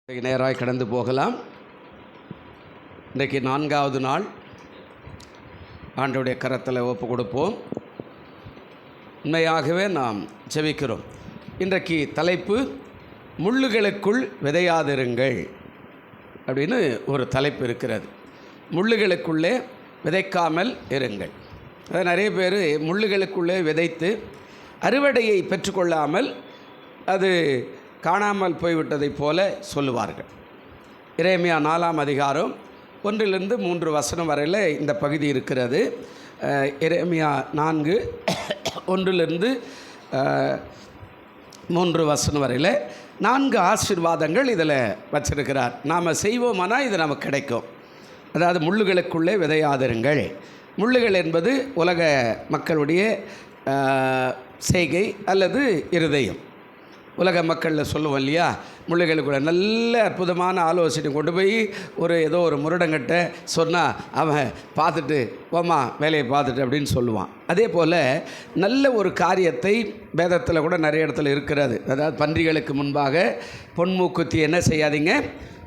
நேராக கடந்து போகலாம். இன்றைக்கு 4வது நாள். ஆண்டவருடைய கரத்தில் ஒப்பு கொடுப்போம். உண்மையாகவே நாம் ஜெபிக்கிறோம். இன்றைக்கு தலைப்பு முள்ளுகளுக்குள் விதையாதிருங்கள் அப்படின்னு ஒரு தலைப்பு இருக்கிறது. முள்ளுகளுக்குள்ளே விதைக்காமல் இருங்கள். அது நிறைய பேர் முள்ளுகளுக்குள்ளே விதைத்து அறுவடையை பெற்றுக்கொள்ளாமல் அது காணாமல் போய்விட்டதைப் போல சொல்லுவார்கள். எரேமியா 4ஆம் அதிகாரம் 1-3 வசனம் வரையில் இந்த பகுதி இருக்கிறது. எரேமியா 4:1-3 வசனம் வரையில் 4 ஆசீர்வாதங்கள் இதில் வச்சிருக்கிறார். நாம் செய்வோமானால் இது நமக்கு கிடைக்கும். அதாவது முள்ளுகளுக்குள்ளே விதையாதிருங்கள். முள்ளுகள் என்பது உலக மக்களுடைய செய்கை அல்லது இருதயம். உலக மக்களில் சொல்லுவோம் இல்லையா, முள்ளுகளுக்குள்ள நல்ல அற்புதமான ஆலோசனை கொண்டு போய் ஏதோ ஒரு முரடங்கிட்ட சொன்னால் அவன் பார்த்துட்டு போமா வேலையை பார்த்துட்டு அப்படின்னு சொல்லுவான். அதே போல் நல்ல ஒரு காரியத்தை வேதத்தில் கூட நிறைய இடத்துல இருக்கிறது. அதாவது பன்றிகளுக்கு முன்பாக பொன்மூக்குத்தி என்ன செய்யாதீங்க,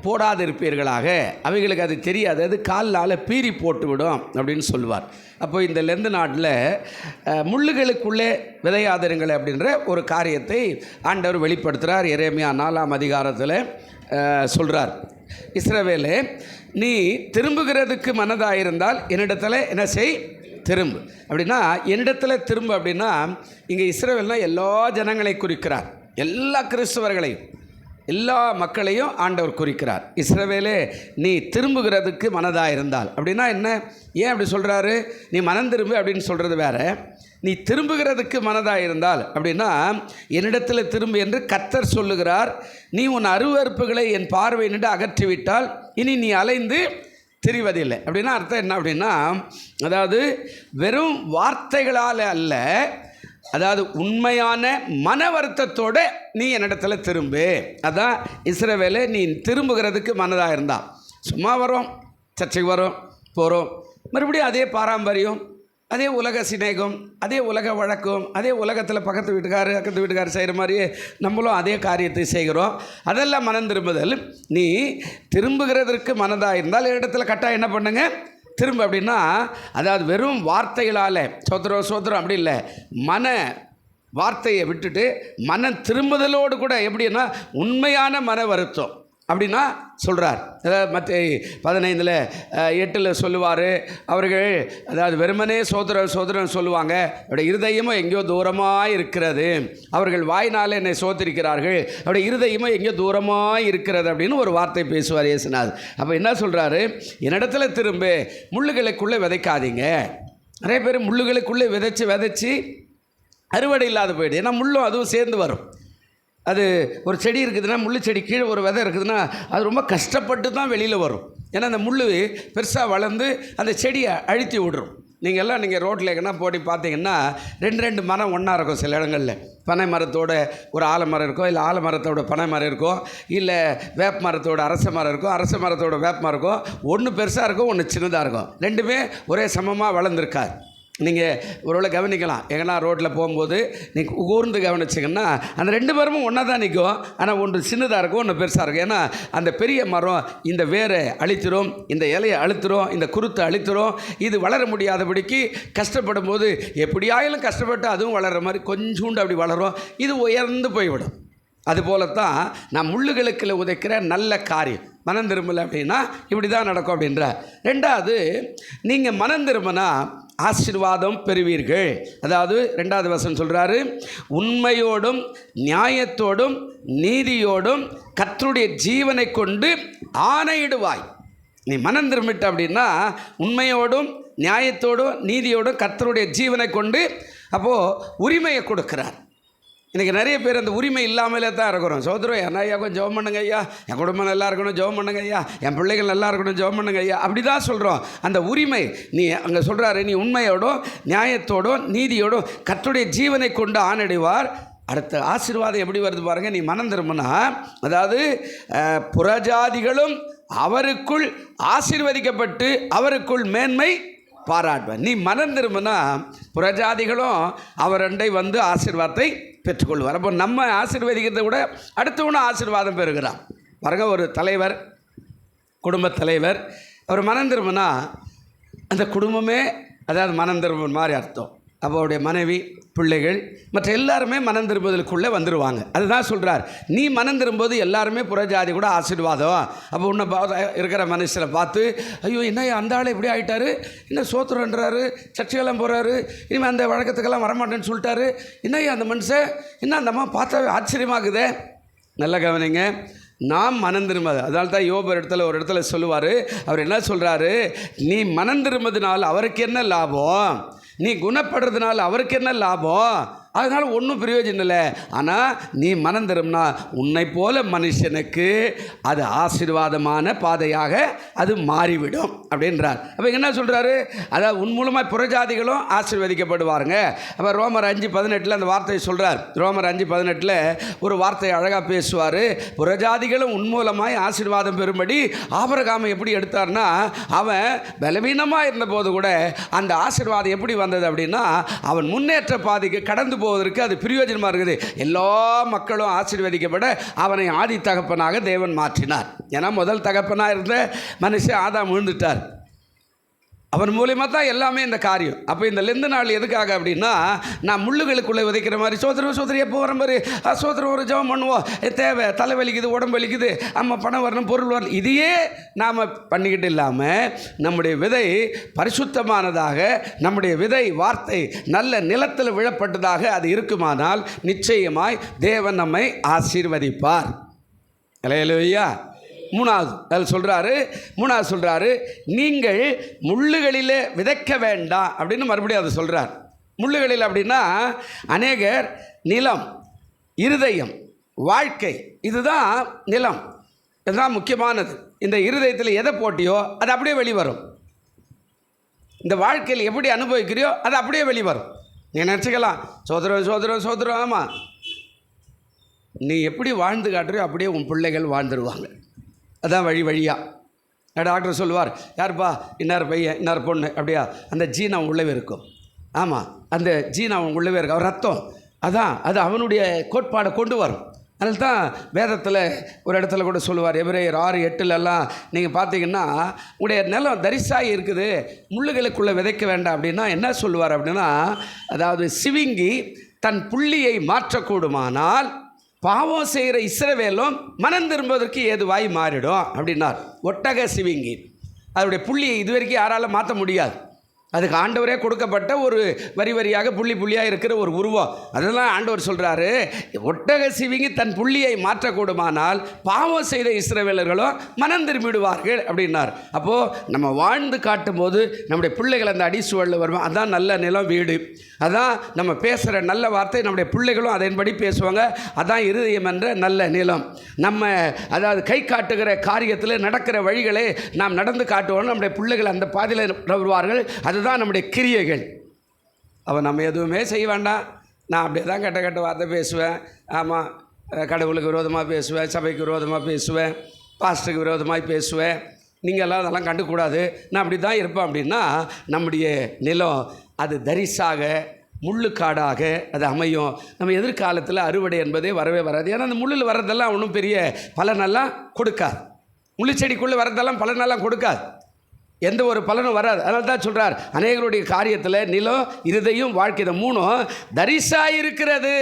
போடாது இருப்பீர்களாக, அவைகளுக்கு அது தெரியாது, அது காலால் பீறி போட்டுவிடும் அப்படின்னு சொல்லுவார். அப்போ இந்த லெந்து நாட்டில் முள்ளுகளுக்குள்ளே விதையாதிருங்கள் அப்படின்ற ஒரு காரியத்தை ஆண்டவர் வெளிப்படுத்துகிறார். எரேமியா 4ஆம் அதிகாரத்தில் சொல்கிறார், இஸ்ரவேலே, நீ திரும்புகிறதுக்கு மனதாயிருந்தால் என்னிடத்தில் என்ன செய், திரும்பு. அப்படின்னா என்னிடத்தில் திரும்பு அப்படின்னா இங்கே இஸ்ரவேல்னால் எல்லா ஜனங்களை குறிக்கிறார், எல்லா கிறிஸ்தவர்களையும், எல்லா மக்களையும் ஆண்டவர் குறிக்கிறார். இஸ்ரவேலே, நீ திரும்புகிறதுக்கு மனதாக இருந்தால் அப்படின்னா என்ன, ஏன் அப்படி சொல்கிறாரு? நீ மனம் திரும்பு அப்படின்னு சொல்கிறது வேறு, நீ திரும்புகிறதுக்கு மனதாக இருந்தால் அப்படின்னா என்னிடத்தில் திரும்பு என்று கர்த்தர் சொல்லுகிறார். நீ உன் அருவருப்புகளை என் பார்வை நின்று அகற்றிவிட்டால் இனி நீ அலைந்து திரிவதில்லை. அப்படின்னா அர்த்தம் என்ன அப்படின்னா, அதாவது வெறும் வார்த்தைகளால் அல்ல, அதாவது உண்மையான மன வருத்தத்தோடு நீ என்னிடத்தில் திரும்பு. அதான் இஸ்ரவேலே, நீ திரும்புகிறதுக்கு மனதாக இருந்தால். சும்மா வரோம், சர்ச்சைக்கு வரோம், போகிறோம், மறுபடியும் அதே பாரம்பரியம், அதே உலக சிநேகம், அதே உலக வழக்கம், அதே உலகத்தில் பக்கத்து வீட்டுக்கார் செய்கிற மாதிரியே நம்மளும் அதே காரியத்தை செய்கிறோம். அதெல்லாம் மனம் திரும்புதல். நீ திரும்புகிறதற்கு மனதாக இருந்தால் இடத்துல கட்டாயம் என்ன பண்ணுங்க, திரும்ப. அப்படின்னா அதாவது வெறும் வார்த்தைகளால் சோத்திரம் அப்படி இல்லை, மன வார்த்தையை விட்டுட்டு மன திரும்புதலோடு கூட எப்படின்னா உண்மையான மன வருத்தம் அப்படின்னா சொல்கிறார். அதாவது மத்தேயு 15:8 சொல்லுவார், அவர்கள் அதாவது வெறுமனே சோதரன் சொல்லுவாங்க, அவருடைய இருதயமும் எங்கேயோ தூரமாக இருக்கிறது, அவர்கள் வாயினால் என்னை சோத்திருக்கிறார்கள், அவருடைய இருதயமும் எங்கேயோ தூரமாக இருக்கிறது அப்படின்னு ஒரு வார்த்தை பேசுவார் இயேசுநாதர். அப்போ என்ன சொல்கிறாரு, என்னிடத்துல திரும்ப, முள்ளுகளுக்குள்ளே விதைக்காதீங்க. நிறைய பேர் முள்ளுகளுக்குள்ளே விதைச்சி அறுவடை இல்லாத போயிடுது. ஏன்னா முள்ளும் அதுவும் சேர்ந்து வரும். அது ஒரு செடி இருக்குதுன்னா, முள்ளு செடி கீழே ஒரு விதை இருக்குதுன்னா அது ரொம்ப கஷ்டப்பட்டு தான் வெளியில் வரும். ஏன்னா அந்த முள் பெருசாக வளர்ந்து அந்த செடியை அழுத்தி விடுறோம். நீங்கள் ரோட்டில் எங்கன்னா போட்டி பார்த்தீங்கன்னா 2 மரம் ஒன்றா இருக்கும். சில இடங்களில் பனை மரத்தோட ஒரு ஆலமரம் இருக்கும், இல்லை ஆலமரத்தோட பனை மரம் இருக்கும், இல்லை வேப்ப மரத்தோட அரச மரம் இருக்கும், அரச மரத்தோட வேப்ப மரம் இருக்கும். ஒன்று பெருசாக இருக்கும், ஒன்று சின்னதாக இருக்கும். ரெண்டுமே ஒரே சமமாக வளர்ந்துருக்காது. நீங்கள் ஒருவேளை கவனிக்கலாம், எங்கன்னா ரோட்டில் போகும்போது நீங்கள் கூர்ந்து கவனிச்சிங்கன்னா அந்த 2 மரமும் ஒன்றா தான் நிற்கும். ஆனால் ஒன்று சின்னதாக இருக்கும், ஒன்று பெருசாக இருக்கும். ஏன்னா அந்த பெரிய மரம் இந்த வேரை அழித்திரும், இந்த இலையை அழுத்துரும், இந்த குருத்தை அழித்துரும். இது வளர முடியாதபடிக்கு கஷ்டப்படும் போது எப்படியாயிலும் கஷ்டப்பட்டு அதுவும் வளர்கிற மாதிரி கொஞ்சோண்டு அப்படி வளரும், இது உயர்ந்து போய்விடும். அதுபோலத்தான் நான் முள்ளுகளுக்குள்ள உதைக்கிற நல்ல காரியம் மனம் திரும்பலை அப்படின்னா இப்படி தான் நடக்கும் அப்படின்றார். 2வது, நீங்கள் மனம் திரும்பினா ஆசீர்வாதம் பெறுவீர்கள். அதாவது 2வது வசனம் சொல்கிறாரு, உண்மையோடும் நியாயத்தோடும் நீதியோடும் கர்த்தருடைய ஜீவனை கொண்டு ஆணையிடுவாய். நீ மனம் திரும்பிட்ட அப்படின்னா உண்மையோடும் நியாயத்தோடும் நீதியோடும் கர்த்தருடைய ஜீவனை கொண்டு, அப்போது உரிமையை கொடுக்குறார். இன்றைக்கி நிறைய பேர் அந்த உரிமை இல்லாமலே தான் இருக்கிறோம். சோதரம் என்ன ஐயா, கொஞ்சம் ஜெபம் பண்ணுங்க ஐயா, என் குடும்பம் நல்லா இருக்கணும் ஜெபம் பண்ணுங்க ஐயா, என் பிள்ளைகள் நல்லா இருக்கணும் ஜெபம் பண்ணுங்க ஐயா, அப்படி தான் சொல்கிறோம். அந்த உரிமை நீ அங்கே சொல்கிறாரு, நீ உண்மையோடும் நியாயத்தோடும் நீதியோடும் கர்த்தருடைய ஜீவனை கொண்டு ஆணையிடுவார். அடுத்த ஆசீர்வாதம் எப்படி வருது பாருங்கள். நீ மனம் திரும்பினா, அதாவது புறஜாதிகளும் அவருக்குள் ஆசீர்வதிக்கப்பட்டு அவருக்குள் மேன்மை பாராட்டுவார். நீ மனம் திரும்பினா புறஜாதிகளும் அவரண்டை வந்து ஆசீர்வாதத்தை பெற்றுக்கொள்வார். அப்போ நம்ம ஆசீர்வதிக்கிறதை விட அடுத்தவனும் ஆசீர்வாதம் பெறுகிறான். பாருங்க, ஒரு தலைவர், குடும்பத் தலைவர், அவர் மனம் திரும்பினா அந்த குடும்பமே அதாவது மனம் திரும்பும் மாதிரி அர்த்தம். அப்போ அவருடைய மனைவி, பிள்ளைகள், மற்ற எல்லாருமே மனம் திரும்புவதற்குள்ளே வந்துடுவாங்க. அதுதான் சொல்கிறார், நீ மனம் திரும்பும்போது எல்லாருமே புறஜாதி கூட ஆசீர்வாதம். அப்போ உன்னை இருக்கிற மனுஷரை பார்த்து, ஐயோ என்ன அந்த ஆள் இப்படி ஆகிட்டாரு, இன்னும் சோத்துறன்றாரு, சர்ச்சையெல்லாம் போகிறாரு, இனிமேல் அந்த வழக்கத்துக்கெல்லாம் வரமாட்டேன்னு சொல்லிட்டாரு, இன்னும் அந்த மனுஷன் இன்னும் அந்த அம்மா பார்த்தா ஆச்சரியமாகுதே. நல்ல கவனிங்க, நாம் மனம் திரும்பது. அதனால தான் யோபு ஒரு இடத்துல சொல்லுவார், அவர் என்ன சொல்கிறாரு, நீ மனம் திரும்பதுனால அவருக்கு என்ன லாபம், நீ குணப்படுறதுனால அவருக்கு என்ன லாபம், அதனால் ஒன்றும் பிரயோஜனம் இல்லை. ஆனால் நீ மனம் திரும்பினா உன்னை போல மனுஷனுக்கு அது ஆசீர்வாதமான பாதையாக அது மாறிவிடும் அப்படின்றார். அப்போ என்ன சொல்கிறாரு, அதாவது உன் மூலமாக புறஜாதிகளும் ஆசீர்வதிக்கப்படுவாருங்க. அப்போ ரோமர் 5:18 அந்த வார்த்தையை சொல்கிறார். ரோமர் 5:18 ஒரு வார்த்தையை அழகாக பேசுவார். புறஜாதிகளும் உன் மூலமாய் ஆசீர்வாதம் பெறும்படி ஆபிரகாமை எப்படி எடுத்தார்னா, அவன் பலவீனமாக இருந்தபோது கூட அந்த ஆசீர்வாதம் எப்படி வந்தது அப்படின்னா, அவன் முன்னேற்ற பாதைக்கு கடந்து போவதற்கு அது பிரயோஜனமாக இருக்குது. எல்லா மக்களும் ஆசீர்வதிக்கப்பட அவனை ஆதி தகப்பனாக தேவன் மாற்றினார். ஏன்னா முதல் தகப்பனாக இருந்த மனுஷன் ஆதாம் விழுந்துட்டார். அவன் மூலியமாக தான் எல்லாமே இந்த காரியம். அப்போ இந்த லெந்து நாள் எதுக்காக அப்படின்னா, நான் முள்ளுகளுக்குள்ளே விதைக்கிற மாதிரி சோதரி எப்போ வர மாதிரி சோதரம் ஒரு ஜெபம் பண்ணுவோம், தேவை, தலை வலிக்குது, உடம்பு வலிக்குது, அம்மா பணம் வரணும், பொருள் வரணும், இதையே நாம் பண்ணிக்கிட்டு இல்லாமல் நம்முடைய விதை பரிசுத்தமானதாக, நம்முடைய விதை வார்த்தை நல்ல நிலத்தில் விழப்பட்டதாக அது இருக்குமானால் நிச்சயமாய் தேவன் நம்மை ஆசீர்வதிப்பார். அல்லேலூயா. மூணாவது சொல்கிறாரு, நீங்கள் முள்ளுகளில் விதைக்க வேண்டாம் அப்படின்னு மறுபடியும் அதை சொல்கிறார். முள்ளுகளில் அப்படின்னா அநேகர் நிலம், இருதயம், வாழ்க்கை, இதுதான் நிலம், இதுதான் முக்கியமானது. இந்த இருதயத்தில் எதை போட்டியோ அது அப்படியே வெளிவரும். இந்த வாழ்க்கையில் எப்படி அனுபவிக்கிறியோ அது அப்படியே வெளிவரும். நீ நினச்சிக்கலாம் சோதரம், ஆமாம், நீ எப்படி வாழ்ந்து காட்டுறியோ அப்படியே உன் பிள்ளைகள் வாழ்ந்துருவாங்க. அதான் வழியாக டாக்டர் சொல்லுவார், யாருப்பா இன்னார் பையன் இன்னார் பொண்ணு, அப்படியா அந்த ஜீன் அவன் உள்ளவே இருக்கும். ஆமாம், அந்த ஜீன் அவன் உள்ளவே இருக்கும், அவன் ரத்தம், அதான் அது அவனுடைய கோட்பாடை கொண்டு வரும். அதனால தான் வேதத்தில் ஒரு இடத்துல கூட சொல்லுவார், எபிரேயர் 6:8 நீங்கள் பார்த்தீங்கன்னா, உடைய நிலம் தரிசாகி இருக்குது, முள்ளுகளுக்குள்ளே விதைக்க வேண்டாம் அப்படின்னா என்ன சொல்லுவார் அப்படின்னா, அதாவது சிவிங்கி தன் புள்ளியை மாற்றக்கூடுமானால் பாவம் செய்கிற இஸ்ரவேலும் மனம் திரும்புவதற்கு ஏதுவாய் மாறிடும் அப்படின்னார். ஒட்டக சிவிங்கி அதனுடைய புள்ளியை இதுவரைக்கும் யாராலும் மாற்ற முடியாது. அதுக்கு ஆண்டவரே கொடுக்கப்பட்ட ஒரு வரியாக புள்ளியாக இருக்கிற ஒரு உருவம். அதெல்லாம் ஆண்டவர் சொல்கிறாரு, ஒட்டக சிவிங்கி தன் புள்ளியை மாற்றக்கூடுமானால் பாவம் செய்த இஸ்ரவேலர்களும் மனம் திரும்பிடுவார்கள் அப்படின்னார். அப்போது நம்ம வாழ்ந்து காட்டும் போது நம்முடைய பிள்ளைகள் அந்த அடிசுவலில் வருவோம். அதான் நல்ல நிலம், வீடு, அதான் நம்ம பேசுகிற நல்ல வார்த்தை, நம்முடைய பிள்ளைகளும் அதன்படி பேசுவாங்க. அதான் இருதயம் என்ற நல்ல நிலம். நம்ம அதாவது கை காட்டுகிற காரியத்தில் நடக்கிற வழிகளை நாம் நடந்து காட்டுவோம், நம்முடைய பிள்ளைகள் அந்த பாதையில் வருவார்கள். அதுதான் நம்முடைய கிரியைகள். அவன் நம்ம எதுவுமே செய்ய வேண்டாம், நான் அப்படியே தான் கெட்ட வார்த்தை பேசுவேன், ஆமாம், கடவுளுக்கு விரோதமாக பேசுவேன், சபைக்கு விரோதமாக பேசுவேன், பாஸ்டருக்கு விரோதமாக பேசுவேன், நீங்கள் எல்லாம் அதெல்லாம் கண்டுக்கூடாது, நான் அப்படி தான் இருப்பேன் அப்படின்னா நம்முடைய நிலம் அது தரிசாக முள்ளுக்காடாக அது அமையும். நம்ம எதிர்காலத்தில் அறுவடை என்பதே வரவே வராது. ஏன்னா அந்த முள்ளில் வர்றதெல்லாம் ஒன்றும் பெரிய பலனெல்லாம் கொடுக்காது. முள்ளுச்செடிக்குள்ளே வர்றதெல்லாம் பலனெல்லாம் கொடுக்காது, எந்த ஒரு பலனும் வராது. அதனால தான் சொல்கிறார், அநேகருடைய காரியத்தில் நிலம், இருதயம், வாழ்க்கை, இந்த மூணும் தரிசாக இருக்கிறது.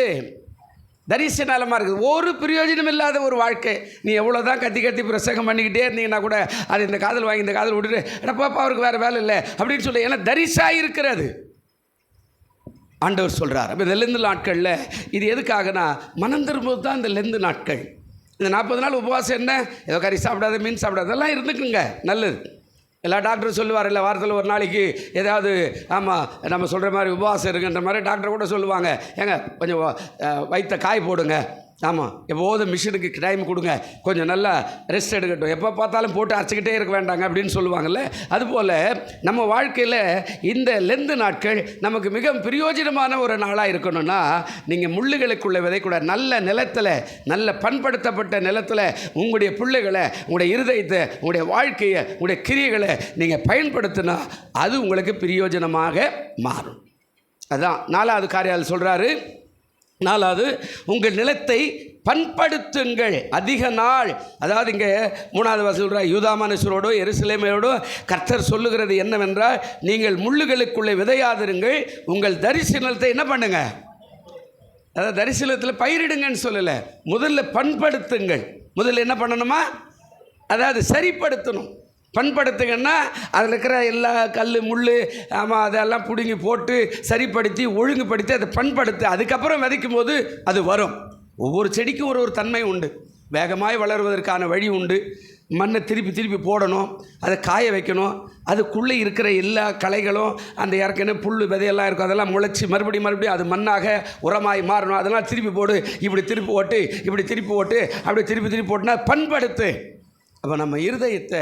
தரிச நலமாக இருக்குது, ஒரு பிரயோஜனம் இல்லாத ஒரு வாழ்க்கை. நீ எவ்வளோ தான் கத்தி பிரசங்கம் பண்ணிக்கிட்டே இருந்தீங்கன்னா கூட அது இந்த காதல் வாங்கி இந்த காதல் விட்டுட்டு பாப்பா அவருக்கு வேறு வேலை இல்லை அப்படின்னு சொல்லி, ஏன்னா தரிசாக இருக்கிறது ஆண்டவர் சொல்கிறார். அப்போ இந்த லெந்து நாட்களில் இது எதுக்காகனா மனம் திரும்புவது தான் இந்த லெந்து நாட்கள். இந்த 40 நாள் உபவாசம் என்ன, ஏதோ கறி சாப்பிடாத, மீன் சாப்பிடாத, அதெல்லாம் இருந்துக்குங்க, நல்லது. எல்லா டாக்டரும் சொல்லுவார், இல்லை வாரத்தில் ஒரு நாளைக்கு ஏதாவது, ஆமாம் நம்ம சொல்கிற மாதிரி உபவாசம் இருக்குன்ற மாதிரி டாக்டர் கூட சொல்லுவாங்க, ஏங்க கொஞ்சம் வயிற்ற காய போடுங்க, ஆமாம் எப்போதும் மிஷினுக்கு டைம் கொடுங்க, கொஞ்சம் நல்லா ரெஸ்ட் எடுக்கட்டும், எப்போ பார்த்தாலும் போட்டு அரைச்சிக்கிட்டே இருக்க வேண்டாங்க அப்படின்னு சொல்லுவாங்கள்ல. அதுபோல் நம்ம வாழ்க்கையில் இந்த லெந்து நாட்கள் நமக்கு மிக பிரயோஜனமான ஒரு நாளாக இருக்கணும்னா, நீங்கள் முள்ளுகளுக்குள்ளே விதைக்கூட நல்ல நிலத்தில், நல்ல பண்படுத்தப்பட்ட நிலத்தில் உங்களுடைய பிள்ளைகளை, உங்களுடைய இருதயத்தை, உங்களுடைய வாழ்க்கையை, உங்களுடைய கிரியைகளை நீங்கள் பயன்படுத்தினா அது உங்களுக்கு பிரயோஜனமாக மாறும். அதுதான் 4வது காரியம் சொல்கிறாரு. 4வது, உங்கள் நிலத்தை பண்படுத்துங்கள். அதிக நாள், அதாவது இங்கே 3வது வசனம் யூதா மனுஷரோடோ எருசலேமோடோ கர்த்தர் சொல்லுகிறது என்னவென்றால், நீங்கள் முள்ளுகளுக்குள்ளே விதையாதிருங்கள், உங்கள் தரிசனத்தை என்ன பண்ணுங்க, அதாவது தரிசனத்தில் பயிரிடுங்கன்னு சொல்லலை, முதல்ல பண்படுத்துங்கள். முதல்ல என்ன பண்ணணுமா, அதாவது சரிப்படுத்தணும். பண்படுத்துங்கன்னா அதில் இருக்கிற எல்லா கல் முள் ஆமாம் அதெல்லாம் பிடுங்கி போட்டு சரிப்படுத்தி ஒழுங்குபடுத்தி அதை பண்படுத்து, அதுக்கப்புறம் விதைக்கும் போது அது வரும். ஒவ்வொரு செடிக்கும் ஒரு தன்மை உண்டு. வேகமாய் வளருவதற்கான வழி உண்டு. மண்ணை திருப்பி திருப்பி போடணும், அதை காய வைக்கணும். அதுக்குள்ளே இருக்கிற எல்லா களைகளும் அந்த ஏற்கனவே புல் விதையெல்லாம் இருக்கும், அதெல்லாம் முளைச்சி மறுபடியும் அது மண்ணாக உரமாய் மாறணும். அதெல்லாம் திருப்பி போடு, இப்படி திருப்பி ஓட்டு, இப்படி திருப்பி ஓட்டு, அப்படி திருப்பி திருப்பி போட்டுனா பண்படுத்து. அப்போ நம்ம இருதயத்தை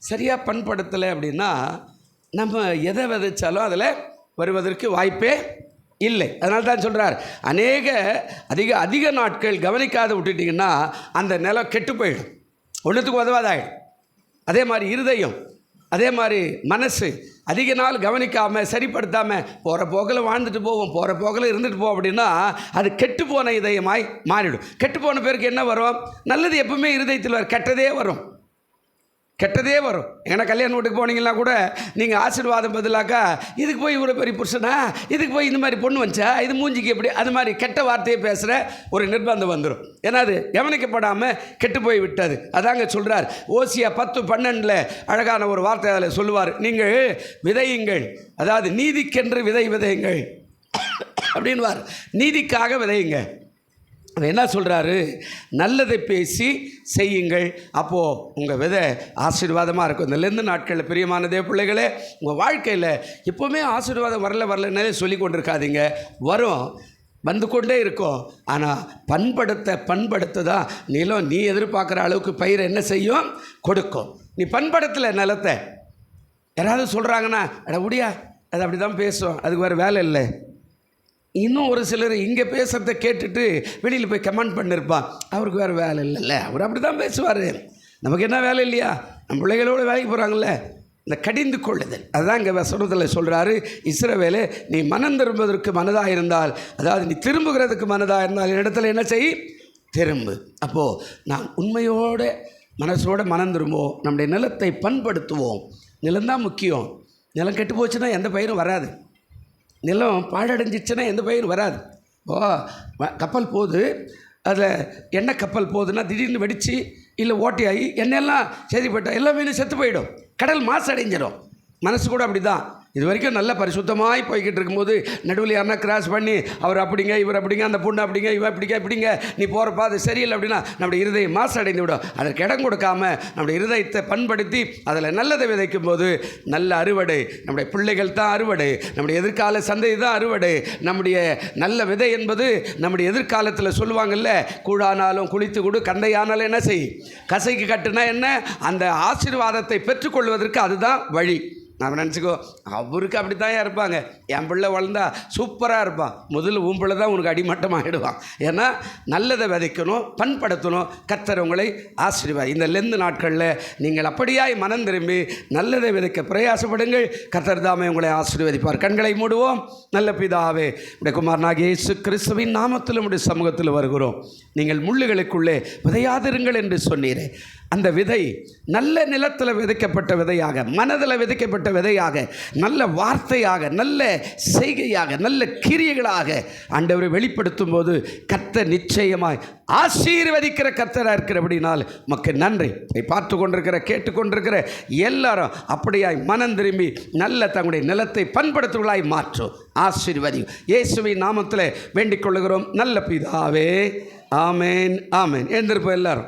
சரியாக பண்படுத்தலை அப்படின்னா நம்ம எதை விதைச்சாலும் அதில் வருவதற்கு வாய்ப்பே இல்லை. அதனால தான் சொல்கிறார், அதிக நாட்கள் கவனிக்காத விட்டுட்டிங்கன்னா அந்த நிலம் கெட்டு போயிடும், ஒன்றுத்துக்கு உதவாதாயிடும். அதே மாதிரி இருதயம், அதே மாதிரி மனசு அதிக நாள் கவனிக்காமல் சரிப்படுத்தாமல் போகிற போக்கில் வாழ்ந்துட்டு போவோம், போகிற போக்கில் இருந்துட்டு போவோம் அப்படின்னா அது கெட்டுப்போன இதயமாய் மாறிடும். கெட்டுப்போன பேருக்கு என்ன வரும், நல்லது எப்பவுமே இருதயத்தில் வரும், கெட்டதே வரும். ஏன்னா கல்யாண வீட்டுக்கு போனீங்கன்னா கூட நீங்கள் ஆசீர்வாதம் பதிலாக்கா இதுக்கு போய் இவ்வளோ பெரிய புருஷனா, இதுக்கு போய் இந்த மாதிரி பொண்ணு வந்துச்சா, இது மூஞ்சிக்கு எப்படி, அது மாதிரி கெட்ட வார்த்தையை பேசுகிற ஒரு நிர்பந்தம் வந்துடும். ஏன்னா அது கவனிக்கப்படாமல் கெட்டு போய் விட்டது. அதாங்க சொல்கிறார் ஓசியா 10:12 அழகான ஒரு வார்த்தை அதில் சொல்லுவார், நீங்கள் விதையுங்கள், அதாவது நீதிக்கென்று விதையுங்கள் அப்படின்வார். நீதிக்காக விதையுங்க. அது என்ன சொல்கிறாரு, நல்லதை பேசி செய்யுங்கள், அப்போது உங்கள் விதை ஆசீர்வாதமாக இருக்கும். இந்த லெந்து நாட்களில் பிரியமான தேவ பிள்ளைகளே, உங்கள் வாழ்க்கையில் எப்போவுமே ஆசீர்வாதம் வரலனாலே சொல்லி கொண்டிருக்காதீங்க, வரும், வந்து கொண்டே இருக்கும். ஆனால் பண்படுத்த தான் நிலம் நீ எதிர்பார்க்குற அளவுக்கு பயிரை என்ன செய்யும், கொடுக்கும். நீ பண்படுத்தலை நிலத்தை, யாராவது சொல்கிறாங்கன்னா அட முடியா அது அப்படி தான் பேசும், அதுக்கு வேறு வேலை இல்லை. இன்னும் ஒரு சிலர் இங்கே பேசுகிறத கேட்டுட்டு வெளியில் போய் கமெண்ட் பண்ணியிருப்பான், அவருக்கு வேறு வேலை இல்லைல்ல, அவர் அப்படி தான் பேசுவார், நமக்கு என்ன வேலை இல்லையா, நம்ம பிள்ளைகளோடு வேலைக்கு போகிறாங்களே. இந்த கடிந்து கொள்ளுதல், அதுதான் இங்கே வசனத்தில் சொல்கிறாரு, இஸ்ரவேலே நீ மனம் திரும்புவதற்கு மனதாக இருந்தால், அதாவது நீ திரும்புகிறதுக்கு மனதாக இருந்தால் இடத்துல என்ன செய், திரும்பு. அப்போது நான் உண்மையோடு மனசோடு மனம் திரும்புவோம், நம்முடைய நிலத்தை பண்படுத்துவோம். நிலம்தான் முக்கியம். நிலம் கெட்டு போச்சுன்னா எந்த பயிரும் வராது, நிலம் பாழடைஞ்சிச்சுன்னா எந்த பயிரும் வராது. கப்பல் போகுது, அதில் எண்ணெய் கப்பல் போகுதுன்னா திடீர்னு வெடித்து இல்லை ஓட்டையாகி எண்ணெயெல்லாம் சரிப்பட்டால் எல்லா மீனும் செத்து போயிடும், கடல் மாசடைஞ்சிடும். மனசு கூட அப்படி தான். இது வரைக்கும் நல்ல பரிசுத்தமாய் போய்கிட்டு இருக்கும்போது நடுவில் யாருன்னா கிராஸ் பண்ணி அவர் அப்படிங்க இவர் அப்படிங்க அந்த பொண்ணு அப்படிங்க இவன் இப்படிங்க நீ போகிறப்பா அது சரியில்லை அப்படின்னா நம்முடைய இருதயம் மாசடைந்து விடும். அதற்கு இடம் கொடுக்காம நம்முடைய இருதயத்தை பண்படுத்தி அதில் நல்லதை விதைக்கும் போது நல்ல அறுவடை. நம்முடைய பிள்ளைகள் தான் அறுவடை, நம்முடைய எதிர்கால சந்ததி தான் அறுவடை. நம்முடைய நல்ல விதை என்பது நம்முடைய எதிர்காலத்தில் சொல்லுவாங்கல்ல, கூழானாலும் குளித்து கொடு, கந்தையானாலும் என்ன செய், கசைக்கு கட்டுனா என்ன, அந்த ஆசீர்வாதத்தை பெற்றுக்கொள்வதற்கு அதுதான் வழி. நாம் நினச்சிக்கோ அவருக்கு அப்படி தான் இருப்பாங்க, என் பிள்ளை வளர்ந்தா சூப்பராக இருப்பான், முதல்ல உன் பிள்ளை தான் உனக்கு அடிமட்டம் ஆகிடுவான். ஏன்னா நல்லதை விதைக்கணும், பண்படுத்தணும். கர்த்தர் உங்களை ஆசீர்வாதம். இந்த லெந்து நாட்களில் நீங்கள் அப்படியாய் மனம் திரும்பி நல்லதை விதைக்க பிரயாசப்படுங்கள். கர்த்தர் தாமே உங்களை ஆசீர்வதிப்பார். கண்களை மூடுவோம். நல்ல பிதாவே, உடைய குமாரனாகிய இயேசு கிறிஸ்துவின் நாமத்தில் உடைய சமூகத்தில் வருகிறோம். நீங்கள் முள்ளுகளுக்குள்ளே விதையாதிருங்கள் என்று சொன்னீரே, அந்த விதை நல்ல நிலத்தில் விதைக்கப்பட்ட விதையாக, மனதில் விதைக்கப்பட்ட விதையாக, நல்ல வார்த்தையாக, நல்ல செய்கையாக, நல்ல கிரியைகளாக ஆண்டவரை வெளிப்படுத்தும் போது கர்த்தர் நிச்சயமாய் ஆசீர்வதிக்கிற கர்த்தராக இருக்கிறபடினால் உமக்கு நன்றி. பார்த்து கொண்டிருக்கிற கேட்டுக்கொண்டிருக்கிற எல்லாரும் அப்படியாய் மனம் திரும்பி நல்ல தங்களுடைய நிலத்தை பண்படுத்துவர்களாய் மாற்றும். ஆசீர்வதி இயேசுவின் நாமத்தில் வேண்டிக் கொள்ளுகிறோம் நல்ல பிதாவே. ஆமேன் ஆமேன். எழுந்திருப்போம் எல்லாரும்.